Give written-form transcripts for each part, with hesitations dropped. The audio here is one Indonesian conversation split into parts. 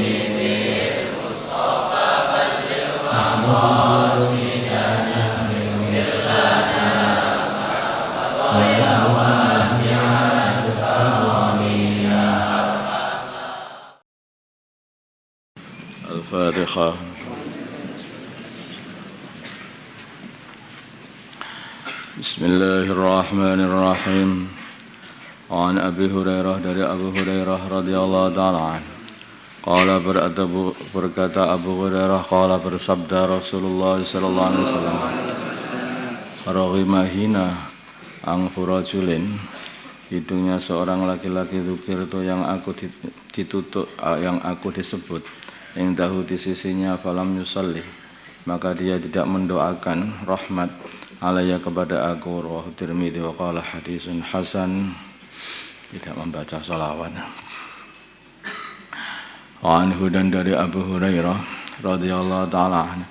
Al-Fatihah. Bismillahirrahmanirrahim. An Abi Hurairah, dari Abu Hurairah radhiyallahu ta'ala anhu. Qala berkata Abu Hurairah, qala bersabda Rasulullah sallallahu alaihi wasallam, Raghimahina ang furajulin, hidungnya seorang laki-laki dzukir itu yang aku ditutup, yang aku disebut, yang tahu di sisinya falam yusalli, maka dia tidak mendoakan rahmat alaiya kepada aku. Rawahu Tirmidzi wa qala hadisun hasan, tidak membaca sholawat. Anhu, dan dari Abu Hurairah radhiyallahu ta'ala anhu,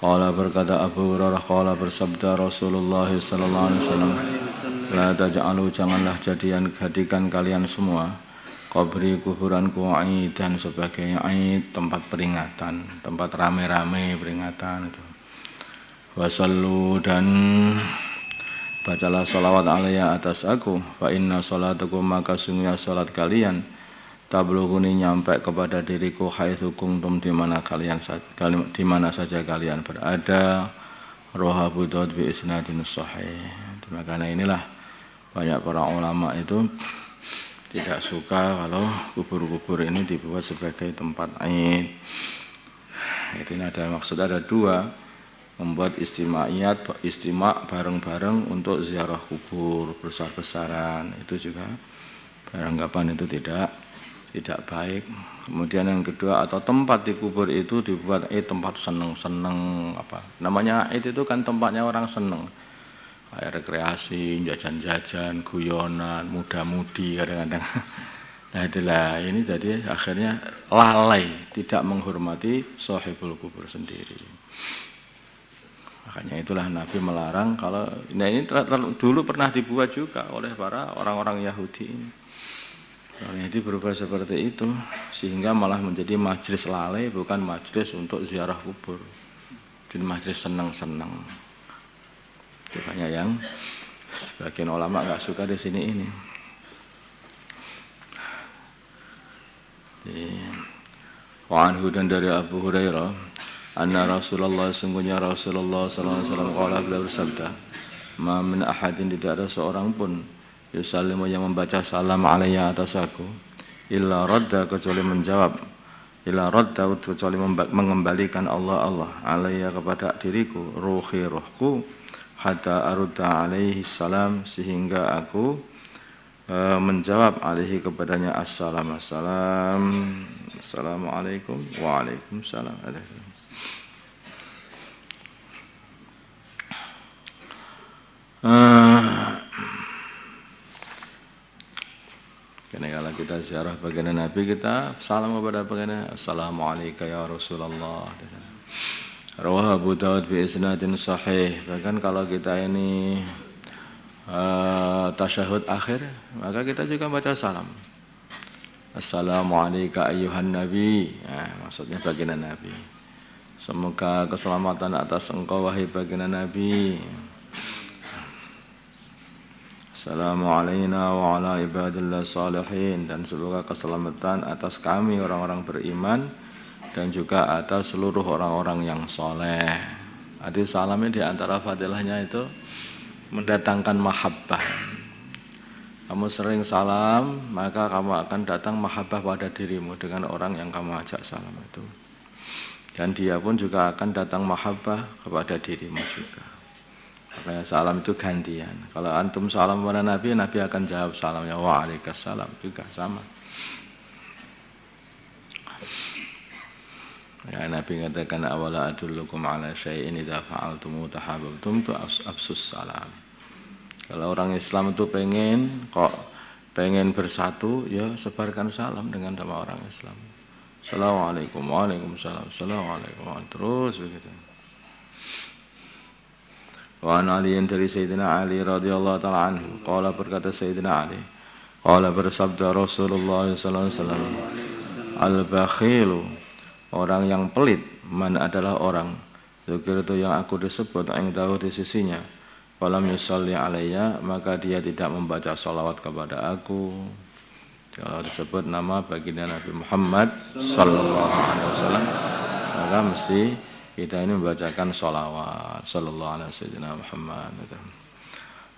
qala berkata Abu Hurairah, qala bersabda Rasulullah sallallahu alaihi wasallam, la taj'alu, janganlah jadikan kalian semua qabri, kuburanku, aidan sebagai aid, tempat peringatan, tempat rame-rame peringatan itu. Wasallu, dan bacalah salawat alaiya atas aku, fa inna salatakum, maka sungguhnya salat kalian, tablughuni, nyampe kepada diriku, haitsu kuntum, di mana saja kalian berada. Rawahu Abu Daud bi isnadin shahih. Makanya inilah banyak para ulama itu tidak suka kalau kubur-kubur ini dibuat sebagai tempat aid. Ini ada maksud, ada dua, membuat istimak bareng-bareng untuk ziarah kubur besar-besaran, itu juga beranggapan itu tidak baik. Kemudian yang kedua, atau tempat di kubur itu dibuat tempat seneng-seneng, apa namanya, itu kan tempatnya orang seneng, kayak rekreasi, jajan-jajan, guyonan, muda-mudi kadang-kadang. Nah itulah, ini jadi akhirnya lalai, tidak menghormati sahibul kubur sendiri. Makanya itulah Nabi melarang. Kalau nah ini dulu pernah dibuat juga oleh para orang-orang Yahudi ini. Orang Yahudi berubah seperti itu, sehingga malah menjadi majlis lalai, bukan majlis untuk ziarah kubur, jadi majlis senang-senang. Itu banyak yang sebagian ulama nggak suka di sini ini. Wa anhu, dan dari Abu Hurairah, anna Rasulullah, sungguhnya Rasulullah sallallahu alaihi wasallam, qala, beliau bersabda, ma min ahadin, tidak ada seorang pun, yusallimu, yang membaca salam alayya atas aku, illa radda, kecuali menjawab, illa radda, kecuali mengembalikan Allah alayya, kepada diriku, ruhku, hatta arudda alaihi salam, sehingga aku menjawab alaihi, kepadanya, assalamualaikum, waalaikumsalam. Karena kalau kita ziarah baginda Nabi, kita salam kepada baginda, assalamualaikum ya Rasulullah. Rawahu Abu Daud bi isnadin sahih. Bahkan kalau kita ini tasyahud akhir, maka kita juga baca salam, assalamualaikum ayyuhan nabi. Nah, maksudnya baginda Nabi, semoga keselamatan atas engkau wahai baginda Nabi. Assalamualaikum wa ala ibadillah salihin, dan semoga keselamatan atas kami orang-orang beriman, dan juga atas seluruh orang-orang yang soleh. Jadi salamnya di antara fadilahnya itu mendatangkan mahabbah. Kamu sering salam, maka kamu akan datang mahabbah pada dirimu dengan orang yang kamu ajak salam itu. Dan dia pun juga akan datang mahabbah kepada dirimu juga. Makanya salam itu gantian. Kalau antum salam kepada Nabi, Nabi akan jawab salamnya, waalaikumsalam, juga sama. Ya, Nabi mengatakan, awala adullukum ala syai'in idza fa'altum tahabbtum tu absus salam. Kalau orang Islam itu pengen bersatu, ya sebarkan salam dengan sama orang Islam. Assalamualaikum, waalaikumsalam, assalamualaikum, terus begitu. Wa an Ali, dari Sayyidina Ali radhiyallahu ta'ala anhu, qala, berkata Sayyidina Ali, qala, bersabda Rasulullah sallallahu alaihi wasallam, Al-bakhilu, orang yang pelit, man adalah orang zikir itu yang aku disebut indahu di sisinya, falam yusalli alayya, maka dia tidak membaca salawat kepada aku. Kalau disebut nama baginda Nabi Muhammad sallallahu alaihi wasallam, maka mesti kita ini membacakan salawat sallallahu alaihi wasallam Muhammad.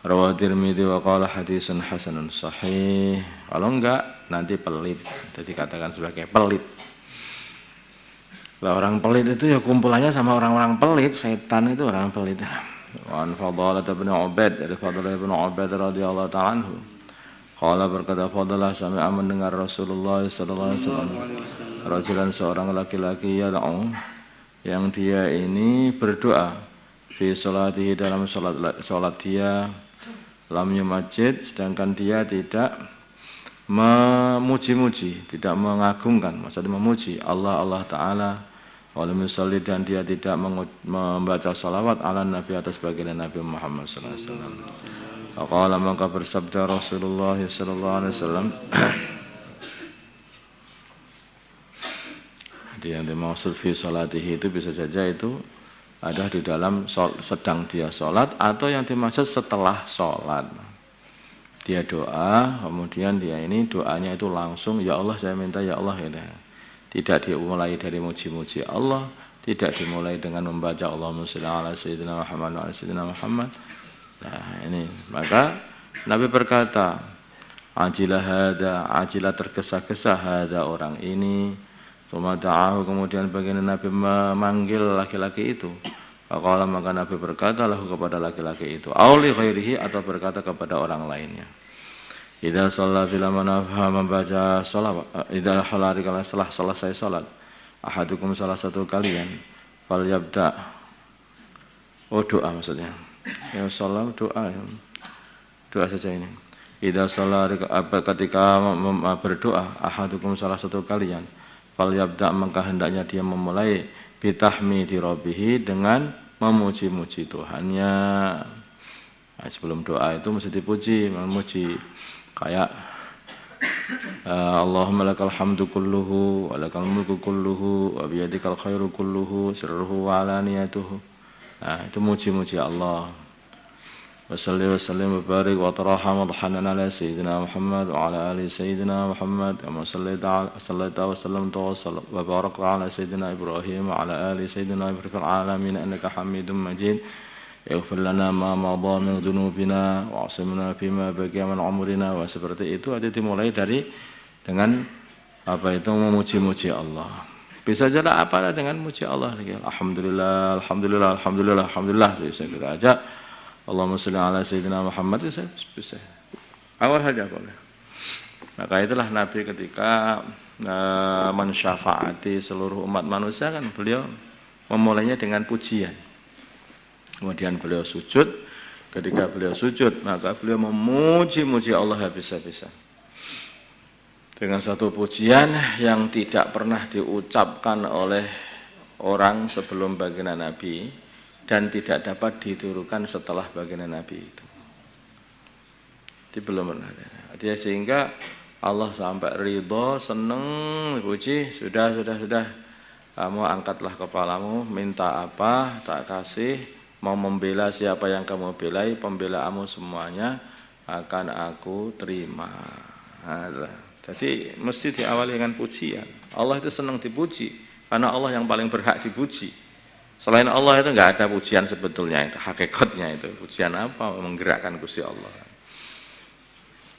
Rawahu Tirmidzi wa qala hadisun hasanun sahih. Kalau enggak nanti pelit, jadi katakan sebagai pelit. Lah orang pelit itu ya kumpulannya sama orang-orang pelit, setan itu orang pelit. Wa an Fadalah bin Ubaid, dari Fadalah bin Ubaid radhiyallahu ta'ala anhu. Qala berkata Fadalah, sami'a mendengar Rasulullah sallallahu alaihi wasallam rajulan, seorang laki-laki yad'u, yang dia ini berdoa fi sholatihi, dalam salat dia, lam yumajjid, sedangkan dia tidak memuji-muji, tidak mengagungkan, maksudnya memuji Allah Ta'ala, walam yusalli, dan dia tidak membaca salawat ala Nabi, atas baginda Nabi Muhammad sallallahu alaihi wasallam. Faqala, maka bersabda Rasulullah sallallahu alaihi wasallam, yang dimaksud fi sholatihi itu bisa saja itu ada di dalam sedang dia sholat, atau yang dimaksud setelah sholat. Dia doa, kemudian dia ini doanya itu langsung, ya Allah saya minta, ya Allah ya. Tidak dimulai dari muji-muji Allah, tidak dimulai dengan membaca Allahumma shalli ala sayyidina Muhammad wa ala sayyidina Muhammad. Nah ini, maka Nabi berkata, ajilah hada, ajilah tergesa-gesa hada orang ini. Tumada'ahu, kemudian baginda Nabi memanggil laki-laki itu. Faqala, maka Nabi berkata lahu, kepada laki-laki itu, auli ghairihi, atau berkata kepada orang lainnya. Idza shalla bila manafha, membaca shalawat, idza halari, kalau setelah selesai salat, ahadukum, salah satu kalian, fal yabda, doa maksudnya. Ya salat doa, ya. Doa saja ini. Idza shalla, ketika berdoa, ahadukum, salah satu kalian, fal yabda, maka hendaknya dia memulai bitahmidi rabbihi, dengan memuji-muji Tuhannya. Nah, sebelum doa itu mesti dipuji, memuji, kayak Allahumma lakal hamdu kulluhu wa lakal mulku kulluhu wa biyadikal khairu kulluhu sirruhu wa alaniyatuhu. Nah, itu muji-muji Allah. Wassalli wa sallim wa barik wa taraham wa dhahanan ala sayyidina Muhammad wa ala ali sayyidina Muhammad, kama sallaita wa sallamta wa barakta ala sayyidina Ibrahim wa ala ali sayyidina Ibrahim fil alamin innaka Hamidum Majid. Yaghfir lana ma madha min dhunubina wa asimna fima baqiya min umrina. Wa seperti itu ada dimulai dari dengan apa itu, memuji-muji Allah. Bisa saja apalah dengan muji Allah. Alhamdulillah, alhamdulillah, alhamdulillah, alhamdulillah. Saya kira aja Allahumma sholli ala sayyidina Muhammad, itu bisa. Awal saja boleh. Maka itulah Nabi ketika mensyafaati seluruh umat manusia, kan beliau memulainya dengan pujian. Kemudian beliau sujud. Ketika beliau sujud, maka beliau memuji-muji Allah habis-habisan. Dengan satu pujian yang tidak pernah diucapkan oleh orang sebelum baginda Nabi, dan tidak dapat diturukan setelah baginda Nabi itu. Itu belum pernah ada. Dia sehingga Allah sampai ridho, seneng, puji, sudah. Kamu angkatlah kepalamu, minta apa, tak kasih. Mau membela siapa yang kamu belai, pembelaanmu semuanya akan aku terima. Nah, jadi mesti diawali dengan pujian. Allah itu senang dipuji, karena Allah yang paling berhak dipuji. Selain Allah itu enggak ada pujian sebetulnya, itu hakikatnya itu. Pujian apa? Menggerakkan Gusti Allah.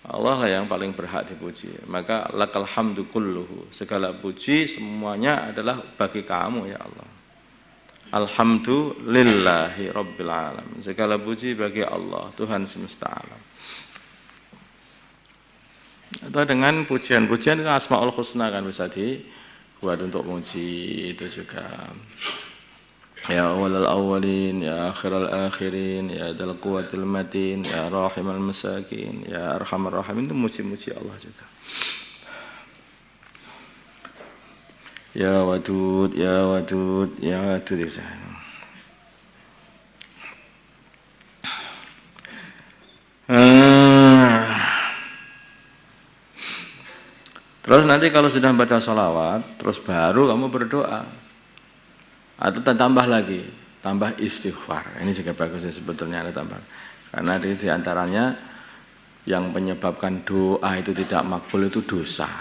Allah lah yang paling berhak dipuji. Maka lakal hamdu kulluhu, segala puji semuanya adalah bagi kamu ya Allah. Alhamdulillahi rabbil alamin, segala puji bagi Allah, Tuhan semesta alam. Atau dengan pujian-pujian itu Asmaul Husna kan bisa dibuat untuk muji itu juga. Ya awalal awalin, ya akhiral akhirin, ya dal quwwatil matin, ya rahimal masakin, ya arhamar rahimin, itu muji-muji Allah juga. Ya wadud, ya wadud, ya wadud itu. Terus nanti kalau sudah baca sholawat, terus baru kamu berdoa. Atau tambah lagi, tambah istighfar. Ini juga bagus sebetulnya ada tambah. Karena di antaranya yang menyebabkan doa itu tidak makbul itu dosa.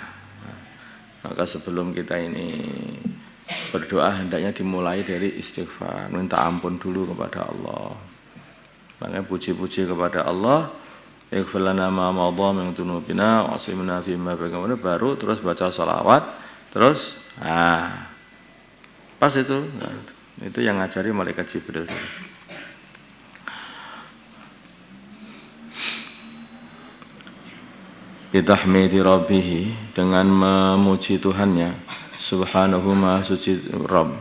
Maka sebelum kita ini berdoa hendaknya dimulai dari istighfar, minta ampun dulu kepada Allah. Makanya puji-puji kepada Allah. Ighfir lana ma madha min dzunubina wa asimna fi ma baqina, baru terus baca sholawat, terus pas itu yang ngajari malaikat Jibril. Bitahmidi rabbih, dengan memuji Tuhannya, subhanahu ma suci Rabb,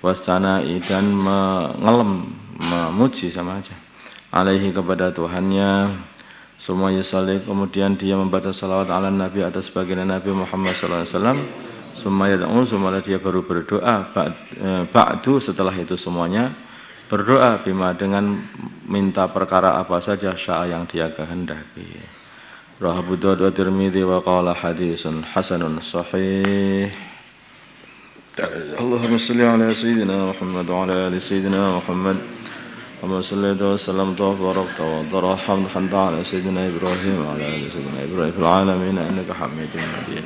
wastanai, dan memuji sama aja, alaihi, kepada Tuhannya. Semua yusalli, kemudian dia membaca salawat ala Nabi, atas baginda Nabi Muhammad sallallahu alaihi wasallam. Semua yad'u, semua dia baru berdoa. Ba'du, setelah itu semuanya berdoa, bima, dengan minta perkara apa saja, syaa, yang dia kehendaki. Rawahu Abu Dawud wa Tirmidzi wa qala hadisun hasanun sahih. Allahumma shalli ala sayyidina Muhammad wa ala ali sayyidina Muhammad. Allahumma salli wa sallam wa barakta wa darhamta ala sayyidina Ibrahim wa ala ali sayyidina Ibrahim fil alamin innaka Hamidum Majid.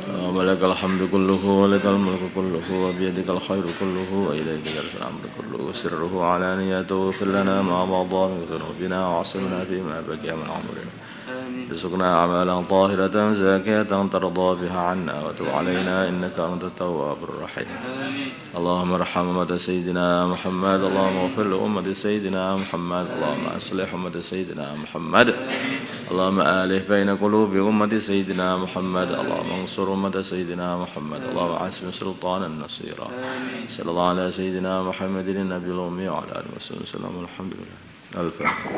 Wa lakal hamdu kulluhu wa lakal mulku kulluhu wa bi yadikal khairu kulluhu wa ilayka yarji'ul amru kulluhu sirruhu alaniyatuhu fil lana ma madha min dhunubina wa asimna fi ma baqiya min umrina. ارزقنا أعمالا طاهرة زاكية ترضى بها عنا وتب علينا إنك أنت التواب الرحيم. اللهم ارحم أمة سيدنا محمد، اللهم اغفر لأمة سيدنا محمد، اللهم أصلح أمة سيدنا محمد، اللهم آلف بين قلوب أمة سيدنا محمد، اللهم انصر أمة سيدنا محمد، اللهم عاصم سلطانا نصيرا. صلى الله على سيدنا محمد النبي الأمي وعلى آله وصحبه وسلم. الحمد لله. الفاتحة.